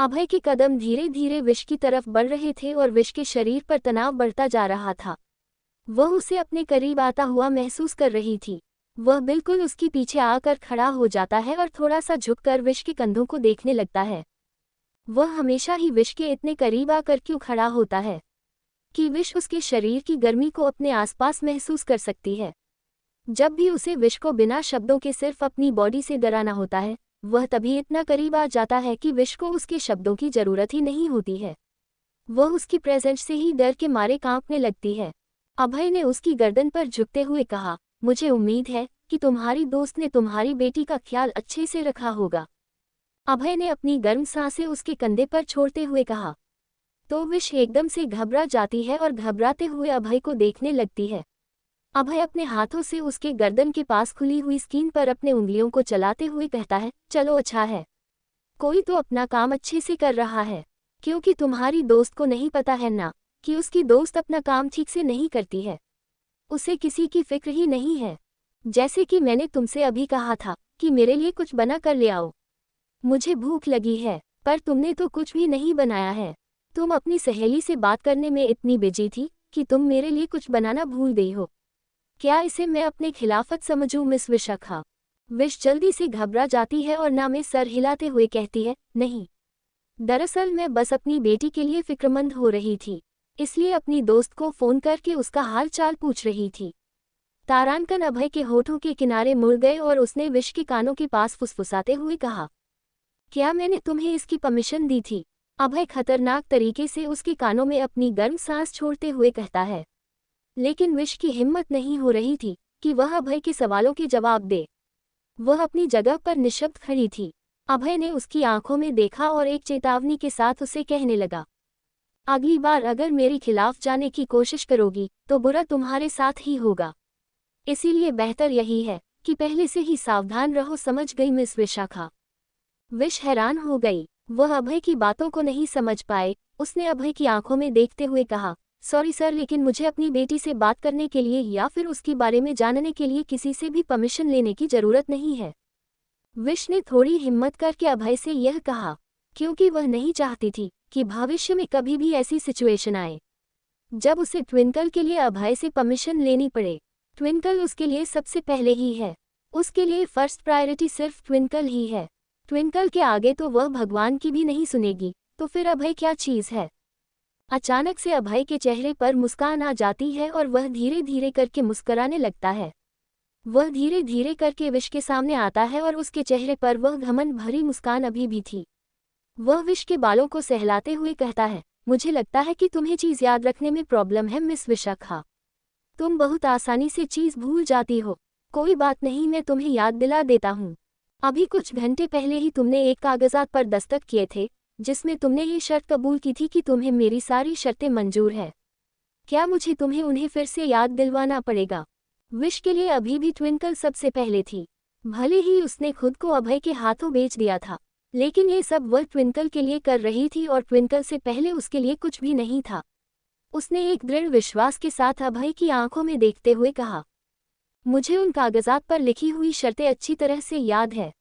अभय के कदम धीरे धीरे विश की तरफ बढ़ रहे थे और विश के शरीर पर तनाव बढ़ता जा रहा था। वह उसे अपने करीब आता हुआ महसूस कर रही थी। वह बिल्कुल उसके पीछे आकर खड़ा हो जाता है और थोड़ा सा झुककर विश के कंधों को देखने लगता है। वह हमेशा ही विश के इतने करीब आकर क्यों खड़ा होता है कि विश उसके शरीर की गर्मी को अपने आसपास महसूस कर सकती है। जब भी उसे विश को बिना शब्दों के सिर्फ अपनी बॉडी से डराना होता है, वह तभी इतना करीब आ जाता है कि विश को उसके शब्दों की जरूरत ही नहीं होती है। वह उसकी प्रेजेंस से ही डर के मारे कांपने लगती है। अभय ने उसकी गर्दन पर झुकते हुए कहा, मुझे उम्मीद है कि तुम्हारी दोस्त ने तुम्हारी बेटी का ख्याल अच्छे से रखा होगा। अभय ने अपनी गर्म सांसें उसके कंधे पर छोड़ते हुए कहा। तो विश एकदम से घबरा जाती है और घबराते हुए अभय को देखने लगती है। अभय अपने हाथों से उसके गर्दन के पास खुली हुई स्किन पर अपने उंगलियों को चलाते हुए कहता है, चलो अच्छा है, कोई तो अपना काम अच्छे से कर रहा है, क्योंकि तुम्हारी दोस्त को नहीं पता है ना कि उसकी दोस्त अपना काम ठीक से नहीं करती है। उसे किसी की फिक्र ही नहीं है। जैसे कि मैंने तुमसे अभी कहा था कि मेरे लिए कुछ बना कर ले आओ। मुझे भूख लगी है, पर तुमने तो कुछ भी नहीं बनाया है। तुम अपनी सहेली से बात करने में इतनी बिजी थी कि तुम मेरे लिए कुछ बनाना भूल गई हो। क्या इसे मैं अपने खिलाफत समझूं मिस विशाखा? विश जल्दी से घबरा जाती है और ना में सर हिलाते हुए कहती है, नहीं, दरअसल मैं बस अपनी बेटी के लिए फिक्रमंद हो रही थी, इसलिए अपनी दोस्त को फोन करके उसका हाल चाल पूछ रही थी। तारांकन अभय के होठों के किनारे मुड़ गए और उसने विश के कानों के पास फुसफुसाते हुए कहा, क्या मैंने तुम्हें इसकी परमिशन दी थी? अभय खतरनाक तरीके से उसके कानों में अपनी गर्म सांस छोड़ते हुए कहता है। लेकिन विश की हिम्मत नहीं हो रही थी कि वह अभय के सवालों के जवाब दे। वह अपनी जगह पर निशब्द खड़ी थी। अभय ने उसकी आंखों में देखा और एक चेतावनी के साथ उसे कहने लगा, अगली बार अगर मेरे खिलाफ जाने की कोशिश करोगी तो बुरा तुम्हारे साथ ही होगा। इसीलिए बेहतर यही है कि पहले से ही सावधान रहो, समझ गई मिस विशाखा? विश हैरान हो गई। वह अभय की बातों को नहीं समझ पाए। उसने अभय की आंखों में देखते हुए कहा, सॉरी सर, लेकिन मुझे अपनी बेटी से बात करने के लिए या फिर उसके बारे में जानने के लिए किसी से भी परमिशन लेने की जरूरत नहीं है। विश ने थोड़ी हिम्मत करके अभय से यह कहा, क्योंकि वह नहीं चाहती थी कि भविष्य में कभी भी ऐसी सिचुएशन आए जब उसे ट्विंकल के लिए अभय से परमिशन लेनी पड़े। ट्विंकल उसके लिए सबसे पहले ही है। उसके लिए फर्स्ट प्रायोरिटी सिर्फ ट्विंकल ही है। ट्विंकल के आगे तो वह भगवान की भी नहीं सुनेगी, तो फिर अभय क्या चीज़ है? अचानक से अभय के चेहरे पर मुस्कान आ जाती है और वह धीरे धीरे करके मुस्कुराने लगता है। वह धीरे धीरे करके विश के सामने आता है और उसके चेहरे पर वह घमंड भरी मुस्कान अभी भी थी। वह विश के बालों को सहलाते हुए कहता है, मुझे लगता है कि तुम्हें चीज़ याद रखने में प्रॉब्लम है मिस विशाखा। तुम बहुत आसानी से चीज़ भूल जाती हो। कोई बात नहीं, मैं तुम्हें याद दिला देता हूँ। अभी कुछ घंटे पहले ही तुमने एक कागजात पर दस्तखत किए थे जिसमें तुमने ये शर्त कबूल की थी कि तुम्हें मेरी सारी शर्तें मंजूर है। क्या मुझे तुम्हें उन्हें फिर से याद दिलवाना पड़ेगा? विश के लिए अभी भी ट्विंकल सबसे पहले थी। भले ही उसने खुद को अभय के हाथों बेच दिया था, लेकिन ये सब वह ट्विंकल के लिए कर रही थी और ट्विंकल से पहले उसके लिए कुछ भी नहीं था। उसने एक दृढ़ विश्वास के साथ अभय की आंखों में देखते हुए कहा, मुझे उन कागजात पर लिखी हुई शर्तें अच्छी तरह से याद है,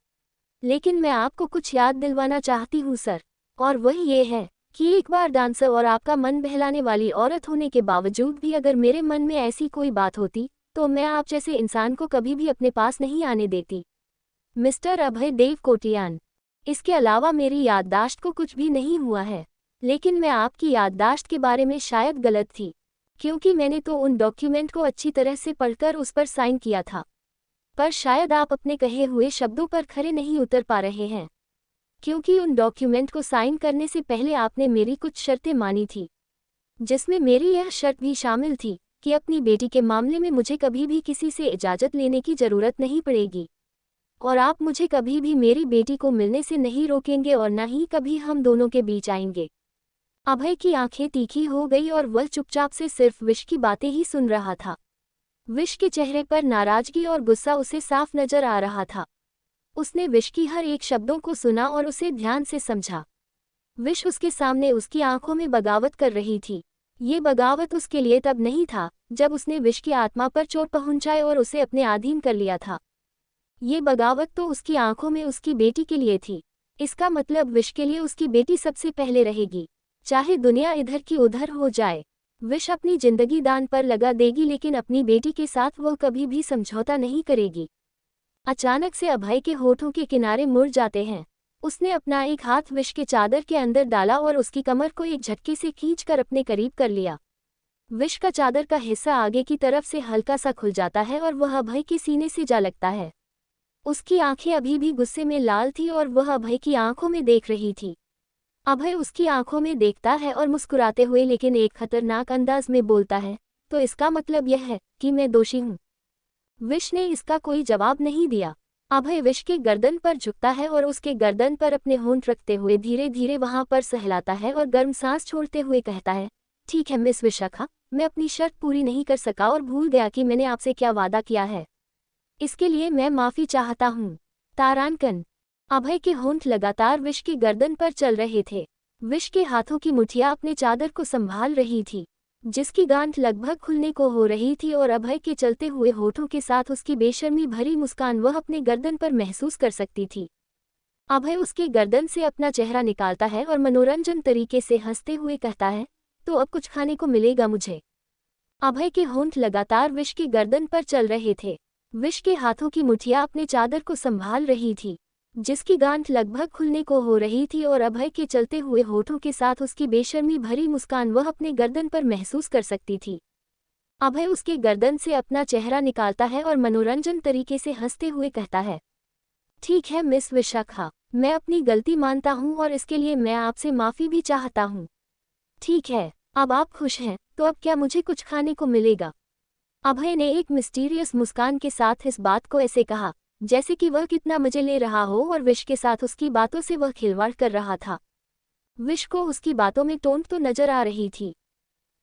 लेकिन मैं आपको कुछ याद दिलवाना चाहती हूँ सर, और वह ये है कि एक बार डांसर और आपका मन बहलाने वाली औरत होने के बावजूद भी अगर मेरे मन में ऐसी कोई बात होती तो मैं आप जैसे इंसान को कभी भी अपने पास नहीं आने देती। मिस्टर अभय देव कोटियान, इसके अलावा मेरी याददाश्त को कुछ भी नहीं हुआ है, लेकिन मैं आपकी याददाश्त के बारे में शायद गलत थी, क्योंकि मैंने तो उन डॉक्यूमेंट को अच्छी तरह से पढ़कर उस पर साइन किया था, पर शायद आप अपने कहे हुए शब्दों पर खरे नहीं उतर पा रहे हैं, क्योंकि उन डॉक्यूमेंट को साइन करने से पहले आपने मेरी कुछ शर्तें मानी थी, जिसमें मेरी यह शर्त भी शामिल थी कि अपनी बेटी के मामले में मुझे कभी भी किसी से इजाज़त लेने की ज़रूरत नहीं पड़ेगी, और आप मुझे कभी भी मेरी बेटी को मिलने से नहीं रोकेंगे और न ही कभी हम दोनों के बीच आएंगे। अभय की आंखें तीखी हो गई और वह चुपचाप से सिर्फ विश की बातें ही सुन रहा था। विश के चेहरे पर नाराजगी और गुस्सा उसे साफ नजर आ रहा था। उसने विश की हर एक शब्दों को सुना और उसे ध्यान से समझा। विश उसके सामने उसकी आंखों में बगावत कर रही थी। ये बगावत उसके लिए तब नहीं था जब उसने विश की आत्मा पर चोट पहुंचाई और उसे अपने अधीन कर लिया था। ये बगावत तो उसकी आंखों में उसकी बेटी के लिए थी। इसका मतलब विश के लिए उसकी बेटी सबसे पहले रहेगी, चाहे दुनिया इधर की उधर हो जाए। विश अपनी जिंदगी दान पर लगा देगी, लेकिन अपनी बेटी के साथ वह कभी भी समझौता नहीं करेगी। अचानक से अभय के होठों के किनारे मुड़ जाते हैं। उसने अपना एक हाथ विश के चादर के अंदर डाला और उसकी कमर को एक झटके से खींचकर अपने करीब कर लिया। विश का चादर का हिस्सा आगे की तरफ से हल्का सा खुल जाता है और वह अभय के सीने से जा लगता है। उसकी आंखें अभी भी गुस्से में लाल थी और वह अभय की आंखों में देख रही थी। अभय उसकी आंखों में देखता है और मुस्कुराते हुए लेकिन एक खतरनाक अंदाज में बोलता है, तो इसका मतलब यह है कि मैं दोषी हूँ। विश ने इसका कोई जवाब नहीं दिया। अभय विश के गर्दन पर झुकता है और उसके गर्दन पर अपने होंठ रखते हुए धीरे धीरे वहां पर सहलाता है और गर्म सांस छोड़ते हुए कहता है, ठीक है मिस विशाखा, मैं अपनी शर्त पूरी नहीं कर सका और भूल गया कि मैंने आपसे क्या वादा किया है। इसके लिए मैं माफी चाहता हूँ। तारांकन। अभय के होंठ लगातार विश की गर्दन पर चल रहे थे। विश के हाथों की मुठियां अपने चादर को संभाल रही थी, जिसकी गांठ लगभग खुलने को हो रही थी, और अभय के चलते हुए होठों के साथ उसकी बेशर्मी भरी मुस्कान वह अपने गर्दन पर महसूस कर सकती थी। अभय उसके गर्दन से अपना चेहरा निकालता है और मनोरंजन तरीके से हंसते हुए कहता है, तो अब कुछ खाने को मिलेगा मुझे। अभय के होंठ लगातार विश की गर्दन पर चल रहे थे। विश के हाथों की मुठियां अपने चादर को संभाल रही थी, जिसकी गांठ लगभग खुलने को हो रही थी, और अभय के चलते हुए होठों के साथ उसकी बेशर्मी भरी मुस्कान वह अपने गर्दन पर महसूस कर सकती थी। अभय उसके गर्दन से अपना चेहरा निकालता है और मनोरंजन तरीके से हंसते हुए कहता है, ठीक है मिस विशाखा, मैं अपनी गलती मानता हूँ और इसके लिए मैं आपसे माफी भी चाहता हूँ। ठीक है, अब आप खुश हैं, तो अब क्या मुझे कुछ खाने को मिलेगा? अभय ने एक मिस्टीरियस मुस्कान के साथ इस बात को ऐसे कहा जैसे कि वह कितना मजे ले रहा हो, और विश के साथ उसकी बातों से वह खिलवाड़ कर रहा था। विश को उसकी बातों में टोन तो नजर आ रही थी,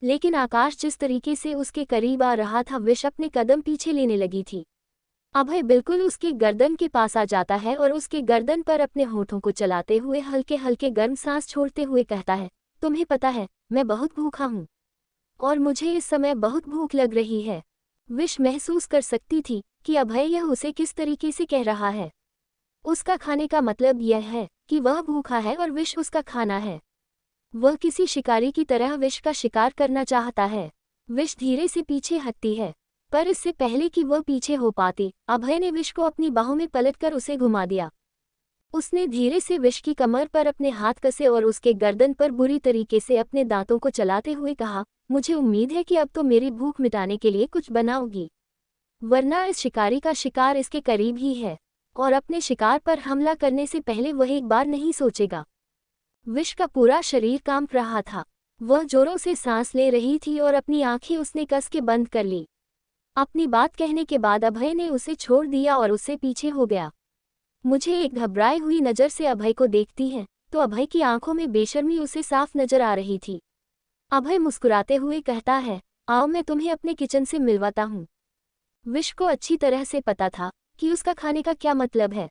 लेकिन आकाश जिस तरीके से उसके करीब आ रहा था, विश अपने कदम पीछे लेने लगी थी। अभय बिल्कुल उसके गर्दन के पास आ जाता है और उसके गर्दन पर अपने होठों को चलाते हुए हल्के हल्के गर्म सांस छोड़ते हुए कहता है, तुम्हें पता है, मैं बहुत भूखा हूँ और मुझे इस समय बहुत भूख लग रही है। विश महसूस कर सकती थी कि अभय यह उसे किस तरीके से कह रहा है। उसका खाने का मतलब यह है कि वह भूखा है और विश उसका खाना है। वह किसी शिकारी की तरह विश का शिकार करना चाहता है। विश धीरे से पीछे हटती है, पर इससे पहले कि वह पीछे हो पाती, अभय ने विश को अपनी बाहों में पलटकर उसे घुमा दिया। उसने धीरे से विश की कमर पर अपने हाथ कसे और उसके गर्दन पर बुरी तरीके से अपने दांतों को चलाते हुए कहा, मुझे उम्मीद है कि अब तो मेरी भूख मिटाने के लिए कुछ बनाओगी, वरना इस शिकारी का शिकार इसके करीब ही है और अपने शिकार पर हमला करने से पहले वह एक बार नहीं सोचेगा। विश का पूरा शरीर कांप रहा था। वह जोरों से सांस ले रही थी और अपनी आंखें उसने कस के बंद कर ली। अपनी बात कहने के बाद अभय ने उसे छोड़ दिया और उससे पीछे हो गया। मुझे एक घबराए हुई नज़र से अभय को देखती है, तो अभय की आंखों में बेशर्मी उसे साफ नजर आ रही थी। अभय मुस्कुराते हुए कहता है, आओ मैं तुम्हें अपने किचन से मिलवाता हूँ। विश को अच्छी तरह से पता था कि उसका खाने का क्या मतलब है,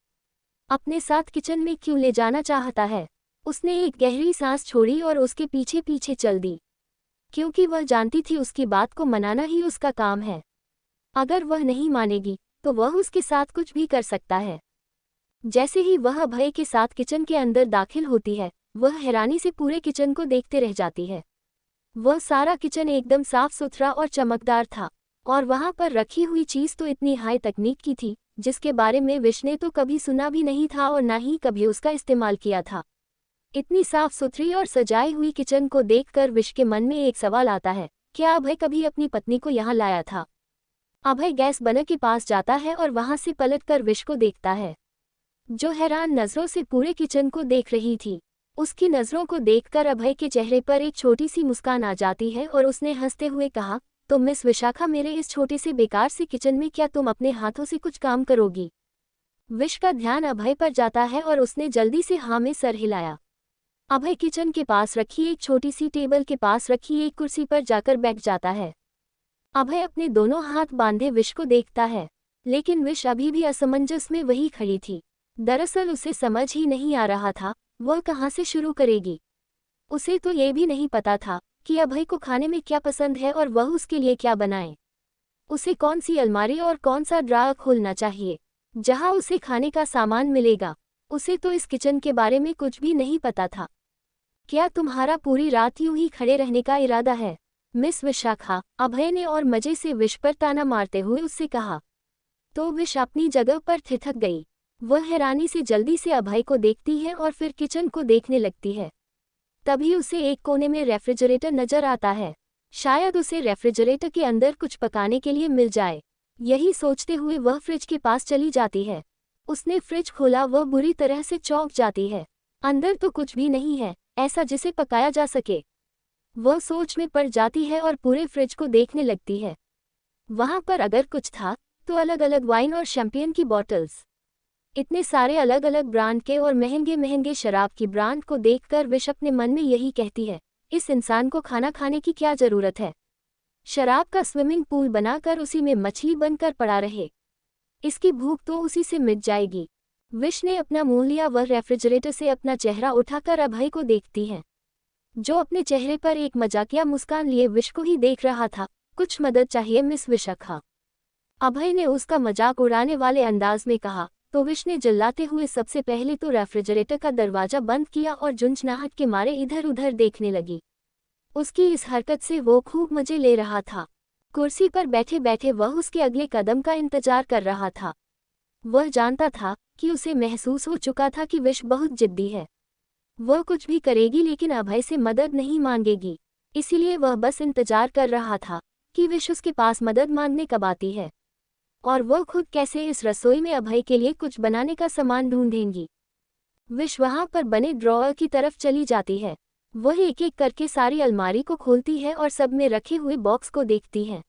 अपने साथ किचन में क्यों ले जाना चाहता है। उसने एक गहरी सांस छोड़ी और उसके पीछे पीछे चल दी, क्योंकि वह जानती थी उसकी बात को मनाना ही उसका काम है। अगर वह नहीं मानेगी तो वह उसके साथ कुछ भी कर सकता है। जैसे ही वह अभय के साथ किचन के अंदर दाखिल होती है, वह हैरानी से पूरे किचन को देखते रह जाती है। वह सारा किचन एकदम साफ सुथरा और चमकदार था, और वहां पर रखी हुई चीज तो इतनी हाई तकनीक की थी जिसके बारे में विश ने तो कभी सुना भी नहीं था और न ही कभी उसका इस्तेमाल किया था। इतनी साफ सुथरी और सजाई हुई किचन को देखकर विश के मन में एक सवाल आता है, क्या अभय कभी अपनी पत्नी को यहाँ लाया था? अभय गैस बर्नर के पास जाता है और वहां से पलटकर विश को देखता है, जो हैरान नजरों से पूरे किचन को देख रही थी। उसकी नजरों को देखकर अभय के चेहरे पर एक छोटी सी मुस्कान आ जाती है और उसने हंसते हुए कहा, तो मिस विशाखा, मेरे इस छोटे से बेकार से किचन में क्या तुम अपने हाथों से कुछ काम करोगी? विश का ध्यान अभय पर जाता है और उसने जल्दी से हाँ में सर हिलाया। अभय किचन के पास रखी एक छोटी सी टेबल के पास रखी एक कुर्सी पर जाकर बैठ जाता है। अभय अपने दोनों हाथ बांधे विश को देखता है, लेकिन विश अभी भी असमंजस में वही खड़ी थी। दरअसल उसे समझ ही नहीं आ रहा था वह कहाँ से शुरू करेगी। उसे तो ये भी नहीं पता था कि अभय को खाने में क्या पसंद है और वह उसके लिए क्या बनाए। उसे कौन सी अलमारी और कौन सा ड्रॉअर खोलना चाहिए जहां उसे खाने का सामान मिलेगा। उसे तो इस किचन के बारे में कुछ भी नहीं पता था। क्या तुम्हारा पूरी रात यूं ही खड़े रहने का इरादा है? मिस विशाखा, अभय ने और मजे से विश पर ताना मारते हुए उससे कहा। तो विश अपनी जगह पर ठिठक गई। वह हैरानी से जल्दी से अभय को देखती है और फिर किचन को देखने लगती है। तभी उसे एक कोने में रेफ्रिजरेटर नजर आता है। शायद उसे रेफ्रिजरेटर के अंदर कुछ पकाने के लिए मिल जाए। यही सोचते हुए वह फ्रिज के पास चली जाती है। उसने फ्रिज खोला, वह बुरी तरह से चौंक जाती है। अंदर तो कुछ भी नहीं है ऐसा जिसे पकाया जा सके। वह सोच में पड़ जाती है और पूरे फ्रिज को देखने लगती है। वहां पर अगर कुछ था तो अलग अलग वाइन और शैंपेन की बॉटल्स। इतने सारे अलग अलग ब्रांड के और महंगे महंगे शराब की ब्रांड को देखकर विश अपने मन में यही कहती है, इस इंसान को खाना खाने की क्या जरूरत है? शराब का स्विमिंग पूल बनाकर उसी में मछली बनकर पड़ा रहे। इसकी भूख तो उसी से मिट जाएगी। विश ने अपना मुंह लिया। वह रेफ्रिजरेटर से अपना चेहरा उठाकर अभय को देखती है, जो अपने चेहरे पर एक मजाकिया मुस्कान लिए विश को ही देख रहा था। कुछ मदद चाहिए मिस विशाखा? अभय ने उसका मजाक उड़ाने वाले अंदाज में कहा। तो विश ने चिल्लाते हुए सबसे पहले तो रेफ्रिजरेटर का दरवाजा बंद किया और झुंझुनाहट के मारे इधर उधर देखने लगी। उसकी इस हरकत से वो खूब मजे ले रहा था। कुर्सी पर बैठे बैठे वह उसके अगले कदम का इंतजार कर रहा था। वह जानता था कि उसे महसूस हो चुका था कि विश बहुत जिद्दी है। वह कुछ भी करेगी लेकिन अभय से मदद नहीं मांगेगी। इसीलिए वह बस इंतजार कर रहा था कि विश उसके पास मदद मांगने कब आती है और वह खुद कैसे इस रसोई में अभय के लिए कुछ बनाने का सामान ढूंढेंगी। विश वहां पर बने ड्रॉअर की तरफ चली जाती है। वह एक एक करके सारी अलमारी को खोलती है और सब में रखे हुए बॉक्स को देखती है,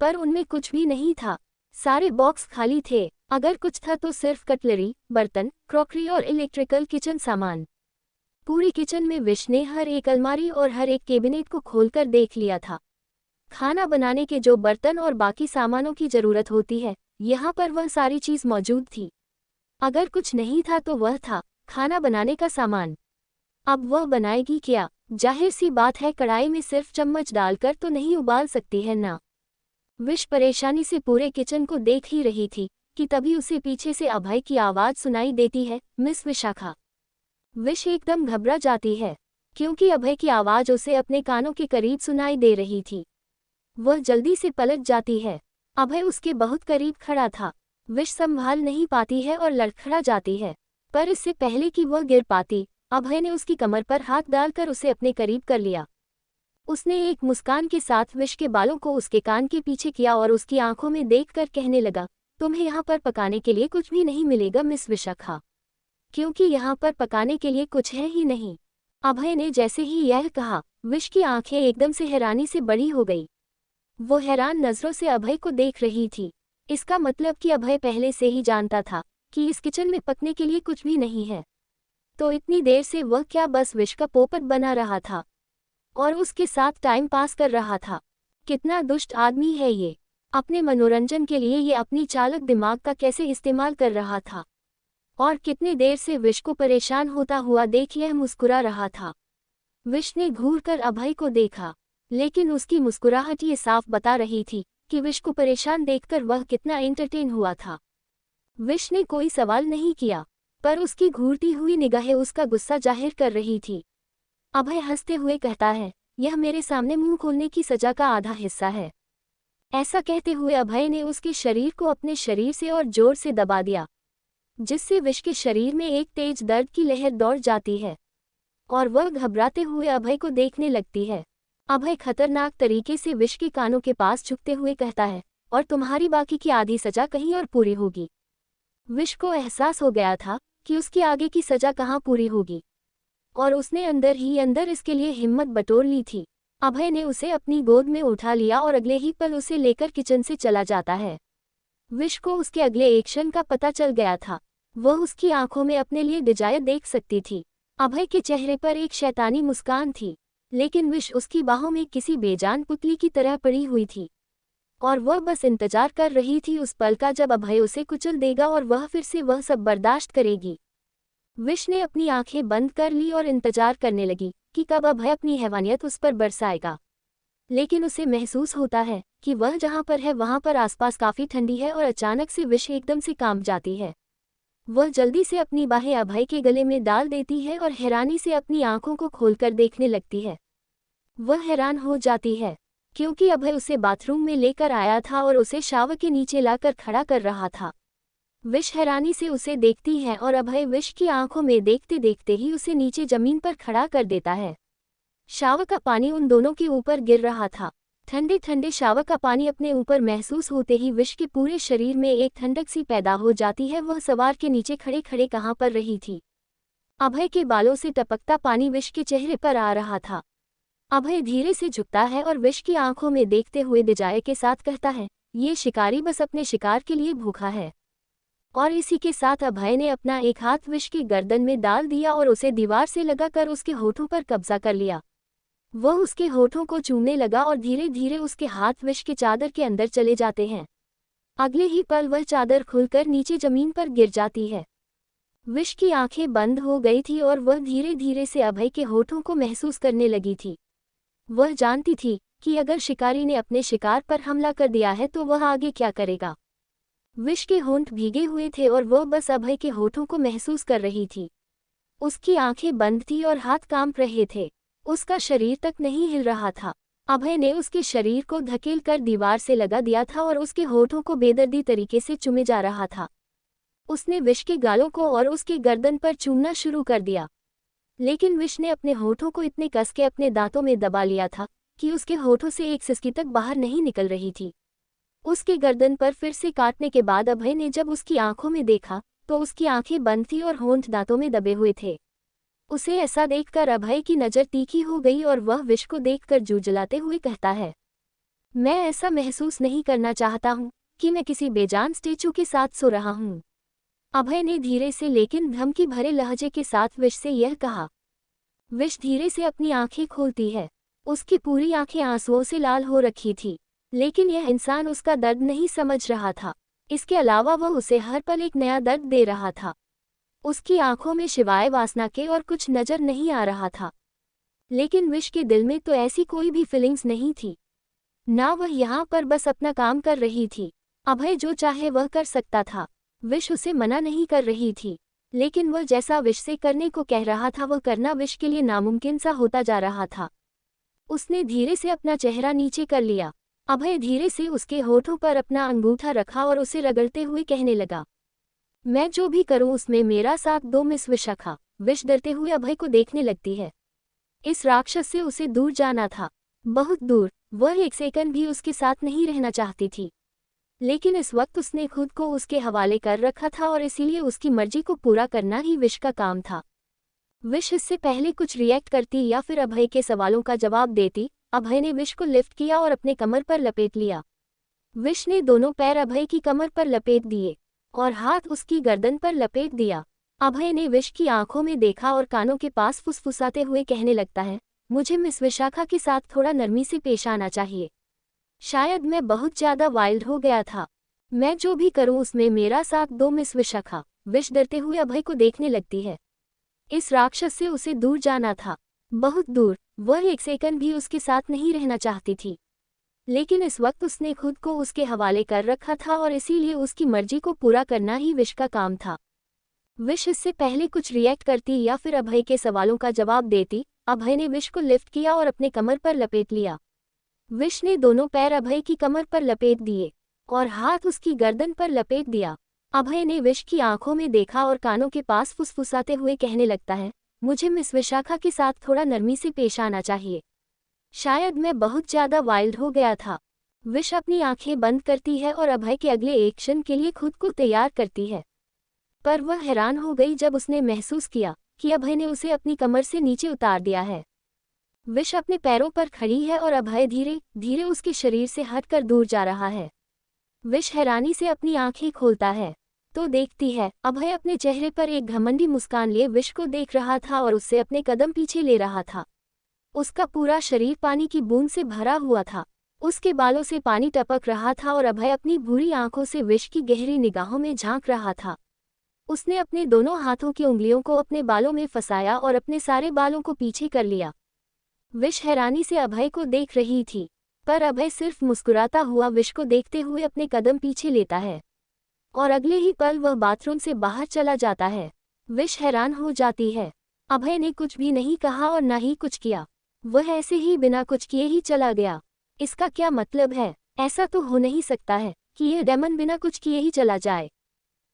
पर उनमें कुछ भी नहीं था। सारे बॉक्स खाली थे। अगर कुछ था तो सिर्फ कटलरी, बर्तन, क्रॉकरी और इलेक्ट्रिकल किचन सामान। पूरी किचन में विश ने हर एक अलमारी और हर एक कैबिनेट को खोलकर देख लिया था। खाना बनाने के जो बर्तन और बाकी सामानों की जरूरत होती है, यहाँ पर वह सारी चीज मौजूद थी। अगर कुछ नहीं था तो वह था खाना बनाने का सामान। अब वह बनाएगी क्या? जाहिर सी बात है कढ़ाई में सिर्फ चम्मच डालकर तो नहीं उबाल सकती है ना। विश परेशानी से पूरे किचन को देख ही रही थी कि तभी उसे पीछे से अभय की आवाज सुनाई देती है, मिस विशाखा। विश एकदम घबरा जाती है क्योंकि अभय की आवाज उसे अपने कानों के करीब सुनाई दे रही थी। वह जल्दी से पलट जाती है। अभय उसके बहुत करीब खड़ा था। विश संभाल नहीं पाती है और लड़खड़ा जाती है, पर इससे पहले कि वह गिर पाती, अभय ने उसकी कमर पर हाथ डालकर उसे अपने करीब कर लिया। उसने एक मुस्कान के साथ विश के बालों को उसके कान के पीछे किया और उसकी आंखों में देखकर कहने लगा, तुम्हें यहाँ पर पकाने के लिए कुछ भी नहीं मिलेगा मिस विशाखा, क्योंकि यहाँ पर पकाने के लिए कुछ है ही नहीं। अभय ने जैसे ही यह कहा, विश की आंखें एकदम से हैरानी से बड़ी हो गई। वो हैरान नजरों से अभय को देख रही थी। इसका मतलब कि अभय पहले से ही जानता था कि इस किचन में पकने के लिए कुछ भी नहीं है। तो इतनी देर से वह क्या बस विश का पोपट बना रहा था और उसके साथ टाइम पास कर रहा था? कितना दुष्ट आदमी है ये! अपने मनोरंजन के लिए ये अपनी चालक दिमाग का कैसे इस्तेमाल कर रहा था और कितनी देर से विश को परेशान होता हुआ देख यह मुस्कुरा रहा था। विश ने घूरकर अभय को देखा, लेकिन उसकी मुस्कुराहट ये साफ बता रही थी कि विश को परेशान देखकर वह कितना एंटरटेन हुआ था। विश ने कोई सवाल नहीं किया, पर उसकी घूरती हुई निगाहें उसका गुस्सा जाहिर कर रही थी। अभय हंसते हुए कहता है, यह मेरे सामने मुंह खोलने की सजा का आधा हिस्सा है। ऐसा कहते हुए अभय ने उसके शरीर को अपने शरीर से और जोर से दबा दिया, जिससे विश के शरीर में एक तेज दर्द की लहर दौड़ जाती है और वह घबराते हुए अभय को देखने लगती है। अभय खतरनाक तरीके से विश के कानों के पास झुकते हुए कहता है, और तुम्हारी बाकी की आधी सजा कहीं और पूरी होगी। विश को एहसास हो गया था कि उसकी आगे की सजा कहाँ पूरी होगी और उसने अंदर ही अंदर इसके लिए हिम्मत बटोर ली थी। अभय ने उसे अपनी गोद में उठा लिया और अगले ही पल उसे लेकर किचन से चला जाता है। विश को उसके अगले एक्शन का पता चल गया था। वह उसकी आंखों में अपने लिए डिजायर देख सकती थी। अभय के चेहरे पर एक शैतानी मुस्कान थी, लेकिन विश उसकी बाहों में किसी बेजान पुतली की तरह पड़ी हुई थी और वह बस इंतजार कर रही थी उस पल का जब अभय उसे कुचल देगा और वह फिर से वह सब बर्दाश्त करेगी। विश ने अपनी आंखें बंद कर ली और इंतजार करने लगी कि कब अभय अपनी हैवानियत उस पर बरसाएगा। लेकिन उसे महसूस होता है कि वह जहां पर है वहां पर आसपास काफी ठंडी है और अचानक से विश एकदम से कांप जाती है। वह जल्दी से अपनी बाहें अभय के गले में डाल देती है और हैरानी से अपनी आंखों को खोलकर देखने लगती है। वह हैरान हो जाती है क्योंकि अभय उसे बाथरूम में लेकर आया था और उसे शावर के नीचे लाकर खड़ा कर रहा था। विश हैरानी से उसे देखती है और अभय विश की आंखों में देखते देखते ही उसे नीचे जमीन पर खड़ा कर देता है। शावर का पानी उन दोनों के ऊपर गिर रहा था। ठंडे ठंडे शावर का पानी अपने ऊपर महसूस होते ही विश के पूरे शरीर में एक ठंडक सी पैदा हो जाती है। वह सवार के नीचे खड़े खड़े कहाँ पर रही थी। अभय के बालों से टपकता पानी विश के चेहरे पर आ रहा था। अभय धीरे से झुकता है और विश की आंखों में देखते हुए दिजाए के साथ कहता है, ये शिकारी बस अपने शिकार के लिए भूखा है। और इसी के साथ अभय ने अपना एक हाथ विश की गर्दन में डाल दिया और उसे दीवार से लगाकर उसके होठों पर कब्जा कर लिया। वह उसके होठों को चूमने लगा और धीरे धीरे उसके हाथ विश के चादर के अंदर चले जाते हैं। अगले ही पल वह चादर खुलकर नीचे जमीन पर गिर जाती है। विश की आंखें बंद हो गई थी और वह धीरे धीरे से अभय के होठों को महसूस करने लगी थी। वह जानती थी कि अगर शिकारी ने अपने शिकार पर हमला कर दिया है तो वह आगे क्या करेगा। विश के होंठ भीगे हुए थे और वह बस अभय के होठों को महसूस कर रही थी। उसकी आंखें बंद थी और हाथ कांप रहे थे। उसका शरीर तक नहीं हिल रहा था। अभय ने उसके शरीर को धकेल कर दीवार से लगा दिया था और उसके होठों को बेदर्दी तरीके से चूमे जा रहा था। उसने विश के गालों को और उसकी गर्दन पर चूमना शुरू कर दिया, लेकिन विश ने अपने होठों को इतने कस के अपने दांतों में दबा लिया था कि उसके होठों से एक सिसकी तक बाहर नहीं निकल रही थी। उसके गर्दन पर फिर से काटने के बाद अभय ने जब उसकी आंखों में देखा तो उसकी आंखें बंद थी और होंठ दांतों में दबे हुए थे। उसे ऐसा देखकर अभय की नज़र तीखी हो गई और वह विश को देखकर जूझलाते हुए कहता है, मैं ऐसा महसूस नहीं करना चाहता हूँ कि मैं किसी बेजान स्टेचू के साथ सो रहा हूँ। अभय ने धीरे से लेकिन धमकी भरे लहजे के साथ विश से यह कहा। विश धीरे से अपनी आंखें खोलती है। उसकी पूरी आंखें आंसुओं से लाल हो रखी थी, लेकिन यह इंसान उसका दर्द नहीं समझ रहा था। इसके अलावा वह उसे हर पल एक नया दर्द दे रहा था। उसकी आंखों में सिवाय वासना के और कुछ नजर नहीं आ रहा था। लेकिन विश के दिल में तो ऐसी कोई भी फीलिंग्स नहीं थी। ना वह यहाँ पर बस अपना काम कर रही थी। अभय जो चाहे वह कर सकता था। विश उसे मना नहीं कर रही थी, लेकिन वह जैसा विश से करने को कह रहा था वह करना विश के लिए नामुमकिन सा होता जा रहा था। उसने धीरे से अपना चेहरा नीचे कर लिया। अभय धीरे से उसके होठों पर अपना अंगूठा रखा और उसे रगड़ते हुए कहने लगा, मैं जो भी करूं उसमें मेरा साथ दो मिस विशाखा। विश डरते हुए अभय को देखने लगती है। इस राक्षस से उसे दूर जाना था, बहुत दूर। वह एक सेकंड भी उसके साथ नहीं रहना चाहती थी, लेकिन इस वक्त उसने खुद को उसके हवाले कर रखा था और इसीलिए उसकी मर्जी को पूरा करना ही विश का काम था। विश इससे पहले कुछ रिएक्ट करती या फिर अभय के सवालों का जवाब देती। अभय ने विश को लिफ्ट किया और अपने कमर पर लपेट लिया। विश ने दोनों पैर अभय की कमर पर लपेट दिए और हाथ उसकी गर्दन पर लपेट दिया। अभय ने विश की आंखों में देखा और कानों के पास फुसफुसाते हुए कहने लगता है, मुझे मिस विशाखा के साथ थोड़ा नरमी से पेश आना चाहिए। शायद मैं बहुत ज्यादा वाइल्ड हो गया था। मैं जो भी करूं उसमें मेरा साथ दो मिस विशाखा। विश डरते हुए अभय को देखने लगती है। इस राक्षस से उसे दूर जाना था, बहुत दूर। वह एक सेकंड भी उसके साथ नहीं रहना चाहती थी, लेकिन इस वक्त उसने खुद को उसके हवाले कर रखा था और इसीलिए उसकी मर्जी को पूरा करना ही विश का काम था। विश इससे पहले कुछ रिएक्ट करती या फिर अभय के सवालों का जवाब देती। अभय ने विश को लिफ्ट किया और अपने कमर पर लपेट लिया। विश ने दोनों पैर अभय की कमर पर लपेट दिए और हाथ उसकी गर्दन पर लपेट दिया। अभय ने विश की आंखों में देखा और कानों के पास फुसफुसाते हुए कहने लगता है, मुझे मिस विशाखा के साथ थोड़ा नरमी से पेश आना चाहिए। शायद मैं बहुत ज्यादा वाइल्ड हो गया था। विश अपनी आंखें बंद करती है और अभय के अगले एक्शन के लिए खुद को तैयार करती है, पर वह हैरान हो गई जब उसने महसूस किया कि अभय ने उसे अपनी कमर से नीचे उतार दिया है। विश अपने पैरों पर खड़ी है और अभय धीरे धीरे उसके शरीर से हटकर दूर जा रहा है। विश हैरानी से अपनी आंखें खोलता है तो देखती है अभय अपने चेहरे पर एक घमंडी मुस्कान लिए विश को देख रहा था और उससे अपने कदम पीछे ले रहा था। उसका पूरा शरीर पानी की बूंद से भरा हुआ था। उसके बालों से पानी टपक रहा था और अभय अपनी भूरी आंखों से विश की गहरी निगाहों में झांक रहा था। उसने अपने दोनों हाथों की उंगलियों को अपने बालों में फंसाया और अपने सारे बालों को पीछे कर लिया। विश हैरानी से अभय को देख रही थी, पर अभय सिर्फ मुस्कुराता हुआ विश को देखते हुए अपने कदम पीछे लेता है। और अगले ही पल वह बाथरूम से बाहर चला जाता है। विश हैरान हो जाती है। अभय ने कुछ भी नहीं कहा और न ही कुछ किया। वह ऐसे ही बिना कुछ किए ही चला गया। इसका क्या मतलब है? ऐसा तो हो नहीं सकता है कि यह डेमन बिना कुछ किए ही चला जाए।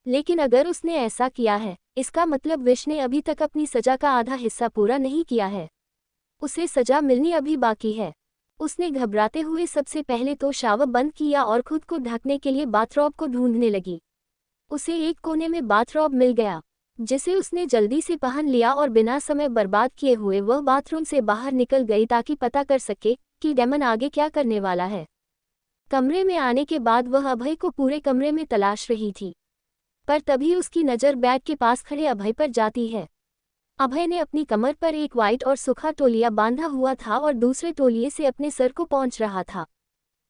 लेकिन अगर उसने ऐसा किया है, इसका मतलब विश ने अभी तक अपनी सजा का आधा हिस्सा पूरा नहीं किया है। उसे सजा मिलनी अभी बाकी है। उसने घबराते हुए सबसे पहले तो शावर बंद किया और खुद को ढकने के लिए बाथरॉब को ढूंढने लगी। उसे एक कोने में बाथरॉब मिल गया, जिसे उसने जल्दी से पहन लिया और बिना समय बर्बाद किए हुए वह बाथरूम से बाहर निकल गई ताकि पता कर सके कि डेमन आगे क्या करने वाला है। कमरे में आने के बाद वह अभय को पूरे कमरे में तलाश रही थी, पर तभी उसकी नज़र बेड के पास खड़े अभय पर जाती है। अभय ने अपनी कमर पर एक वाइट और सूखा तौलिया बांधा हुआ था और दूसरे तौलिए से अपने सर को पोंछ रहा था।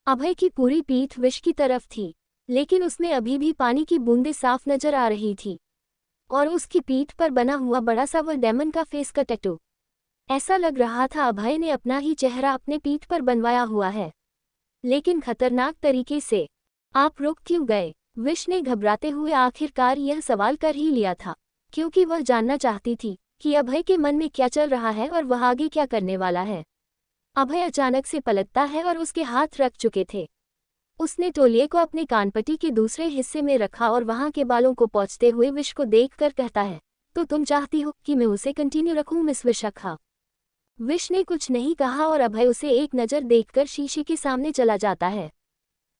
अभय की पूरी पीठ विश की तरफ थी, लेकिन उसमें अभी भी पानी की बूंदें साफ नजर आ रही थी और उसकी पीठ पर बना हुआ बड़ा सा वह डेमन का फेस का टैटू। ऐसा लग रहा था अभय ने अपना ही चेहरा अपने पीठ पर बनवाया हुआ है, लेकिन खतरनाक तरीके से। आप रुक क्यों गए? विश ने घबराते हुए आखिरकार यह सवाल कर ही लिया था, क्योंकि वह जानना चाहती थी कि अभय के मन में क्या चल रहा है और वह आगे क्या करने वाला है। अभय अचानक से पलटता है और उसके हाथ रख चुके थे। उसने तौलिए को अपने कानपट्टी के दूसरे हिस्से में रखा और वहां के बालों को पोंछते हुए विश को देखकर कहता है, तो तुम चाहती हो कि मैं उसे कंटिन्यू रखूं मिस विशाखा? विश ने कुछ नहीं कहा और अभय उसे एक नज़र देखकर शीशे के सामने चला जाता है।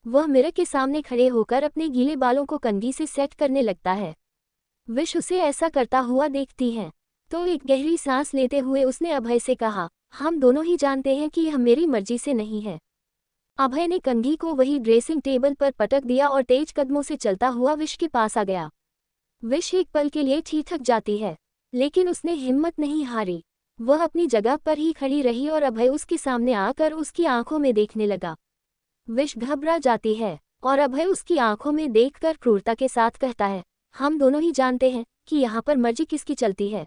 वह मिरर के सामने खड़े होकर अपने गीले बालों को कंघी से सेट करने लगता है। विश उसे ऐसा करता हुआ देखती है तो एक गहरी सांस लेते हुए उसने अभय से कहा, हम दोनों ही जानते हैं कि यह मेरी मर्जी से नहीं है। अभय ने कंघी को वही ड्रेसिंग टेबल पर पटक दिया और तेज कदमों से चलता हुआ विश के पास आ गया। विश एक पल के लिए ठिठक जाती है, लेकिन उसने हिम्मत नहीं हारी। वह अपनी जगह पर ही खड़ी रही और अभय उसके सामने आकर उसकी आंखों में देखने लगा। विश घबरा जाती है और अभय उसकी आंखों में देखकर क्रूरता के साथ कहता है, हम दोनों ही जानते हैं कि यहाँ पर मर्जी किसकी चलती है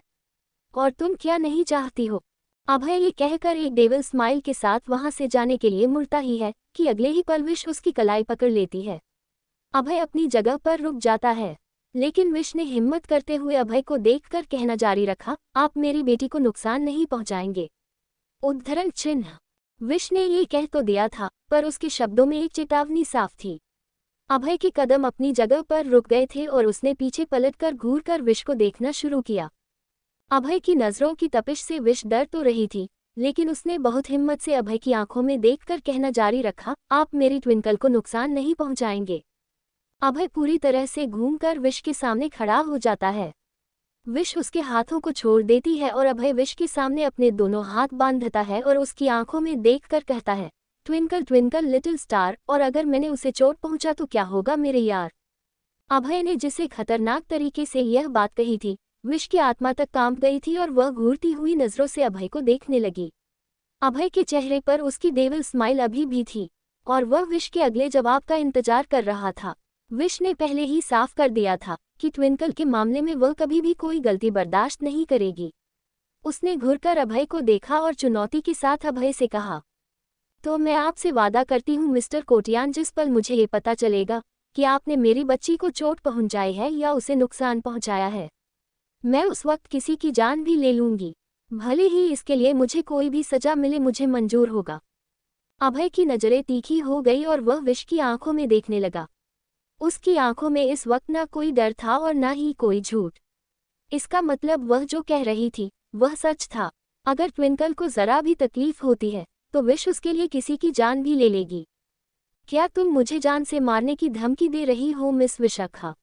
और तुम क्या नहीं चाहती हो। अभय ये कहकर एक डेविल स्माइल के साथ वहां से जाने के लिए मुड़ता ही है कि अगले ही पल विश उसकी कलाई पकड़ लेती है। अभय अपनी जगह पर रुक जाता है, लेकिन विश ने हिम्मत करते हुए अभय को देखकर कहना जारी रखा, आप मेरी बेटी को नुकसान नहीं पहुंचाएंगे। उद्धरण चिन्ह। विश ने ये कह तो दिया था, पर उसके शब्दों में एक चेतावनी साफ थी। अभय के कदम अपनी जगह पर रुक गए थे और उसने पीछे पलटकर घूरकर विश को देखना शुरू किया। अभय की नज़रों की तपिश से विश डर तो रही थी, लेकिन उसने बहुत हिम्मत से अभय की आंखों में देखकर कहना जारी रखा, आप मेरी ट्विंकल को नुकसान नहीं पहुंचाएंगे। अभय पूरी तरह से घूमकर विश के सामने खड़ा हो जाता है। विश उसके हाथों को छोड़ देती है और अभय विश के सामने अपने दोनों हाथ बांधता है और उसकी आंखों में देखकर कहता है, ट्विंकल ट्विंकल लिटिल स्टार, और अगर मैंने उसे चोट पहुंचा तो क्या होगा मेरे यार। अभय ने जिसे खतरनाक तरीके से यह बात कही थी, विश की आत्मा तक कांप गई थी और वह घूरती हुई नजरों से अभय को देखने लगी। अभय के चेहरे पर उसकी डेविल स्माइल अभी भी थी और वह विश के अगले जवाब का इंतजार कर रहा था। विश ने पहले ही साफ कर दिया था कि ट्विंकल के मामले में वह कभी भी कोई गलती बर्दाश्त नहीं करेगी। उसने घुरकर अभय को देखा और चुनौती के साथ अभय से कहा, तो मैं आपसे वादा करती हूँ मिस्टर कोटियान, जिस पल मुझे ये पता चलेगा कि आपने मेरी बच्ची को चोट पहुंचाई है या उसे नुकसान पहुंचाया है, मैं उस वक्त किसी की जान भी ले लूंगी, भले ही इसके लिए मुझे कोई भी सजा मिले, मुझे मंजूर होगा। अभय की नज़रें तीखी हो गई और वह विश की आंखों में देखने लगा। उसकी आंखों में इस वक्त ना कोई डर था और ना ही कोई झूठ। इसका मतलब वह जो कह रही थी वह सच था। अगर ट्विंकल को जरा भी तकलीफ होती है तो विश उसके लिए किसी की जान भी ले लेगी। क्या तुम मुझे जान से मारने की धमकी दे रही हो मिस विशाखा?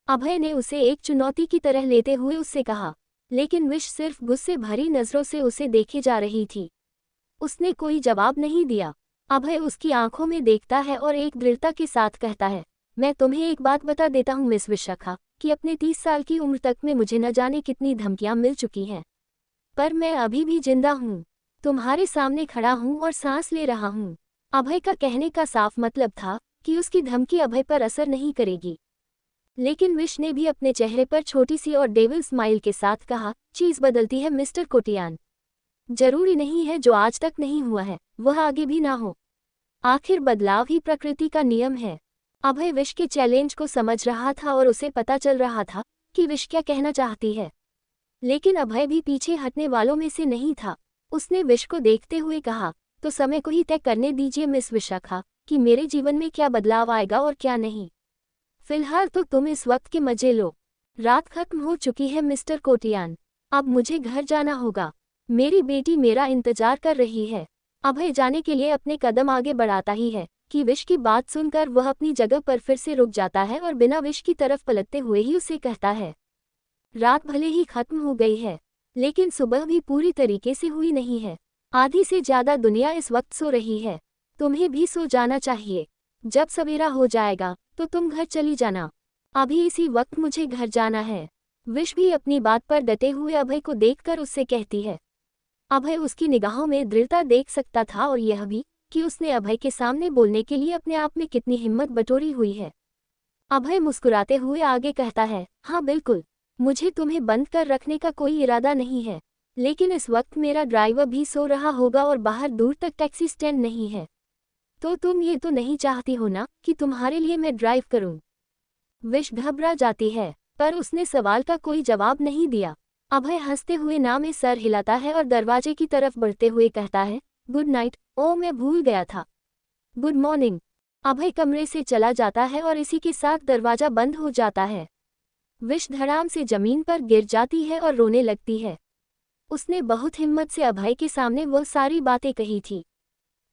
अभय ने उसे एक चुनौती की तरह लेते हुए उससे कहा, लेकिन विश सिर्फ गुस्से भरी नजरों से उसे देखे जा रही थी। उसने कोई जवाब नहीं दिया। अभय उसकी आंखों में देखता है और एक दृढ़ता के साथ कहता है, मैं तुम्हें एक बात बता देता हूँ मिस विशाखा कि अपने 30 साल की उम्र तक में मुझे न जाने कितनी धमकियां मिल चुकी हैं, पर मैं अभी भी जिंदा हूँ, तुम्हारे सामने खड़ा हूँ और सांस ले रहा हूँ। अभय का कहने का साफ मतलब था कि उसकी धमकी अभय पर असर नहीं करेगी, लेकिन विश ने भी अपने चेहरे पर छोटी सी और डेविल स्माइल के साथ कहा, चीज बदलती है मिस्टर कोटियान। जरूरी नहीं है जो आज तक नहीं हुआ है वह आगे भी ना हो। आखिर बदलाव ही प्रकृति का नियम है। अभय विश के चैलेंज को समझ रहा था और उसे पता चल रहा था कि विश क्या कहना चाहती है। लेकिन अभय भी पीछे हटने वालों में से नहीं था। उसने विश को देखते हुए कहा, तो समय को ही तय करने दीजिए मिस विशाखा कि मेरे जीवन में क्या बदलाव आएगा और क्या नहीं। फिलहाल तो तुम इस वक्त के मजे लो। रात खत्म हो चुकी है मिस्टर कोटियान, अब मुझे घर जाना होगा। मेरी बेटी मेरा इंतजार कर रही है। अभय जाने के लिए अपने कदम आगे बढ़ाता ही है कि विश की बात सुनकर वह अपनी जगह पर फिर से रुक जाता है और बिना विश की तरफ पलटते हुए ही उसे कहता है, रात भले ही खत्म हो गई है, लेकिन सुबह भी पूरी तरीके से हुई नहीं है। आधी से ज्यादा दुनिया इस वक्त सो रही है। तुम्हें भी सो जाना चाहिए। जब सवेरा हो जाएगा तो तुम घर चली जाना। अभी इसी वक्त मुझे घर जाना है। विश भी अपनी बात पर डटे हुए अभय को देखकर उससे कहती है। अभय उसकी निगाहों में दृढ़ता देख सकता था और यह भी कि उसने अभय के सामने बोलने के लिए अपने आप में कितनी हिम्मत बटोरी हुई है। अभय मुस्कुराते हुए आगे कहता है, हाँ बिल्कुल, मुझे तुम्हें बंद कर रखने का कोई इरादा नहीं है, लेकिन इस वक्त मेरा ड्राइवर भी सो रहा होगा और बाहर दूर तक टैक्सी स्टैंड नहीं है। तो तुम ये तो नहीं चाहती हो ना कि तुम्हारे लिए मैं ड्राइव करूं? विश घबरा जाती है, पर उसने सवाल का कोई जवाब नहीं दिया। अभय हंसते हुए ना में सर हिलाता है और दरवाजे की तरफ बढ़ते हुए कहता है, गुड नाइट। ओ मैं भूल गया था। Good morning. अभय कमरे से चला जाता है और इसी के साथ दरवाजा बंद हो जाता है। विश धड़ाम से जमीन पर गिर जाती है और रोने लगती है। उसने बहुत हिम्मत से अभय के सामने वह सारी बातें कही थी,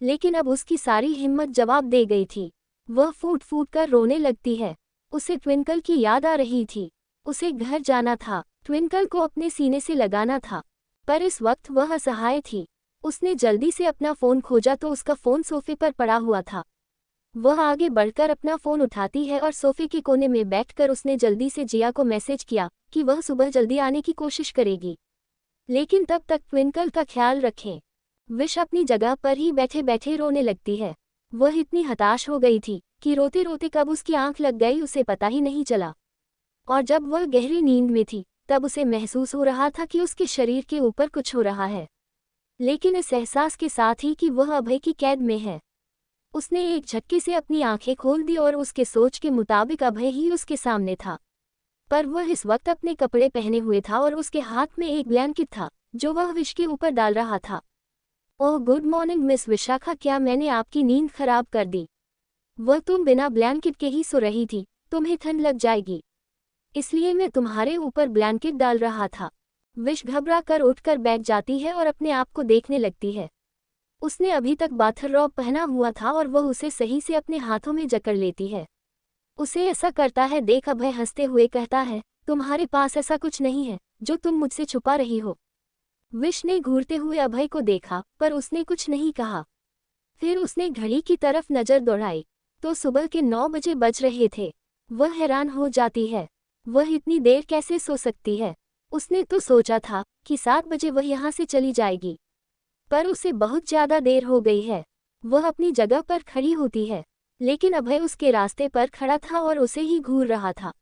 लेकिन अब उसकी सारी हिम्मत जवाब दे गई थी। वह फूट फूट कर रोने लगती है। उसे ट्विंकल की याद आ रही थी। उसे घर जाना था, ट्विंकल को अपने सीने से लगाना था, पर इस वक्त वह असहाय थी। उसने जल्दी से अपना फ़ोन खोजा तो उसका फ़ोन सोफे पर पड़ा हुआ था। वह आगे बढ़कर अपना फ़ोन उठाती है और सोफे के कोने में बैठकर उसने जल्दी से जिया को मैसेज किया कि वह सुबह जल्दी आने की कोशिश करेगी, लेकिन तब तक ट्विंकल का ख्याल रखें। विश अपनी जगह पर ही बैठे बैठे रोने लगती है। वह इतनी हताश हो गई थी कि रोते रोते कब उसकी आंख लग गई उसे पता ही नहीं चला, और जब वह गहरी नींद में थी तब उसे महसूस हो रहा था कि उसके शरीर के ऊपर कुछ हो रहा है, लेकिन इस एहसास के साथ ही कि वह अभय की कैद में है। उसने एक झटके से अपनी आंखें खोल दी और उसके सोच के मुताबिक अभय ही उसके सामने था, पर वह इस वक्त अपने कपड़े पहने हुए था और उसके हाथ में एक ब्लैंकेट था जो वह विश के ऊपर डाल रहा था। Oh good morning miss Vishakha, क्या मैंने आपकी नींद खराब कर दी? वह तुम बिना ब्लैंकेट के ही सो रही थी, तुम्हें ठंड लग जाएगी, इसलिए मैं तुम्हारे ऊपर ब्लैंकेट डाल रहा था। विश घबरा कर उठकर बैठ जाती है और अपने आप को देखने लगती है। उसने अभी तक बाथररोब पहना हुआ था और वह उसे सही से अपने हाथों में जकड़ लेती है। उसे ऐसा करता है देख अभय हंसते हुए कहता है, तुम्हारे पास ऐसा कुछ नहीं है जो तुम मुझसे छुपा रही हो। विश ने घूरते हुए अभय को देखा पर उसने कुछ नहीं कहा। फिर उसने घड़ी की तरफ नजर दौड़ाई तो सुबह के 9 बजे बज रहे थे। वह हैरान हो जाती है, वह इतनी देर कैसे सो सकती है? उसने तो सोचा था कि 7 बजे वह यहाँ से चली जाएगी, पर उसे बहुत ज़्यादा देर हो गई है। वह अपनी जगह पर खड़ी होती है, लेकिन अभय उसके रास्ते पर खड़ा था और उसे ही घूर रहा था।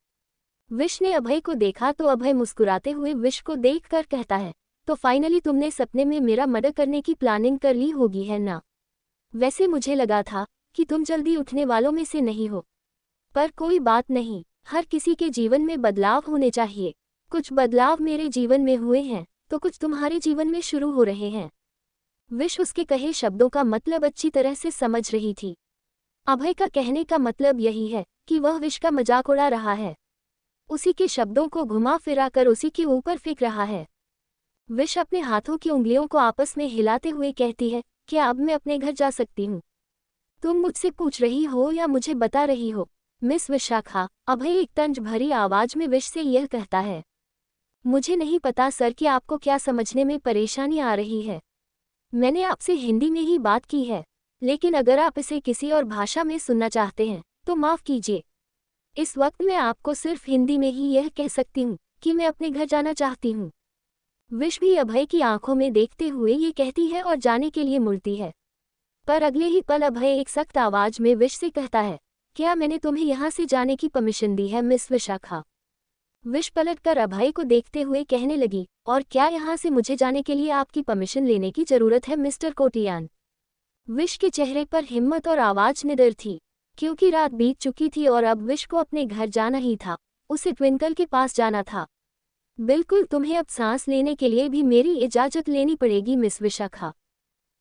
विश ने अभय को देखा तो अभय मुस्कुराते हुए विश को देखकर कहता है, तो फाइनली तुमने सपने में मेरा मर्डर करने की प्लानिंग कर ली होगी है ना? वैसे मुझे लगा था कि तुम जल्दी उठने वालों में से नहीं हो, पर कोई बात नहीं, हर किसी के जीवन में बदलाव होने चाहिए। कुछ बदलाव मेरे जीवन में हुए हैं तो कुछ तुम्हारे जीवन में शुरू हो रहे हैं। विश उसके कहे शब्दों का मतलब अच्छी तरह से समझ रही थी। अभय का कहने का मतलब यही है कि वह विश का मजाक उड़ा रहा है, उसी के शब्दों को घुमा फिरा कर उसी के ऊपर फेंक रहा है। विश अपने हाथों की उंगलियों को आपस में हिलाते हुए कहती है, क्या अब मैं अपने घर जा सकती हूँ? तुम मुझसे पूछ रही हो या मुझे बता रही हो मिस विशाखा? अभय एक तंज भरी आवाज में विश से यह कहता है। मुझे नहीं पता सर कि आपको क्या समझने में परेशानी आ रही है। मैंने आपसे हिंदी में ही बात की है, लेकिन अगर आप इसे किसी और भाषा में सुनना चाहते हैं तो माफ़ कीजिए। इस वक्त मैं आपको सिर्फ हिंदी में ही यह कह सकती हूँ कि मैं अपने घर जाना चाहती हूँ। विश भी अभय की आंखों में देखते हुए ये कहती है और जाने के लिए मुड़ती है, पर अगले ही पल अभय एक सख्त आवाज में विश से कहता है, क्या मैंने तुम्हें यहाँ से जाने की परमिशन दी है मिस विशाखा? विश पलटकर अभय को देखते हुए कहने लगी, और क्या यहाँ से मुझे जाने के लिए आपकी परमिशन लेने की जरूरत है मिस्टर कोटियान? विश के चेहरे पर हिम्मत और आवाज निडर थी, क्योंकि रात बीत चुकी थी और अब विश को अपने घर जाना ही था। उसे ट्विंकल के पास जाना था। बिल्कुल, तुम्हें अब सांस लेने के लिए भी मेरी इजाज़त लेनी पड़ेगी मिस विशाखा।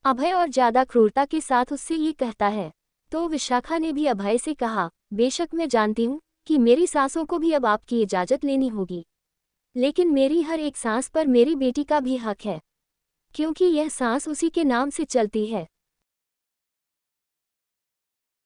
अभय और ज्यादा क्रूरता के साथ उससे ये कहता है। तो विशाखा ने भी अभय से कहा, बेशक मैं जानती हूँ कि मेरी सांसों को भी अब आपकी इजाज़त लेनी होगी, लेकिन मेरी हर एक सांस पर मेरी बेटी का भी हक है, क्योंकि यह सांस उसी के नाम से चलती है।